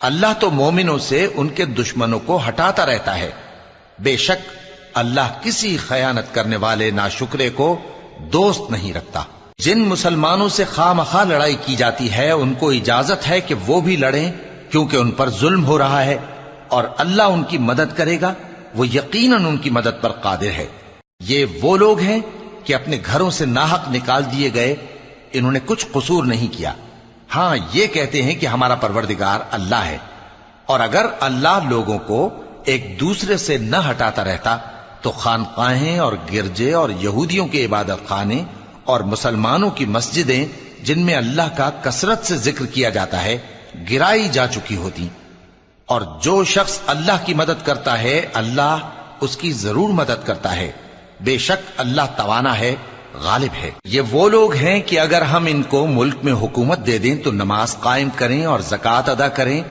अल्लाह तो मोमिनों से उनके दुश्मनों को हटाता रहता है। बेशक अल्लाह किसी खयानत करने वाले नाशुक्रे को दोस्त नहीं रखता। जिन मुसलमानों से खामखा लड़ाई की जाती है उनको इजाजत है कि वो भी लड़ें, क्योंकि उन पर जुल्म हो रहा है और अल्लाह उनकी मदद करेगा। वो यकीनन उनकी मदद पर कादिर है। ये वो लोग हैं कि अपने घरों से नाहक निकाल दिए गए, इन्होंने कुछ कसूर नहीं किया। हां, ये कहते हैं कि हमारा परवरदिगार अल्लाह है। और अगर अल्लाह लोगों को एक दूसरे से न हटाता रहता तो खानकाहें और गिरजे और यहूदियों के इबादत खाने और मुसलमानों की मस्जिदें जिनमें अल्लाह का कसरत से जिक्र किया जाता है गिराई जा चुकी होती। और जो शख्स अल्लाह की मदद करता है अल्लाह उसकी जरूर मदद करता है। बेशक अल्लाह तवाना है, गालिब है। ये वो लोग हैं कि अगर हम इनको मुल्क में हुकूमत दे दें तो नमाज कायम करें और ज़कात अदा करें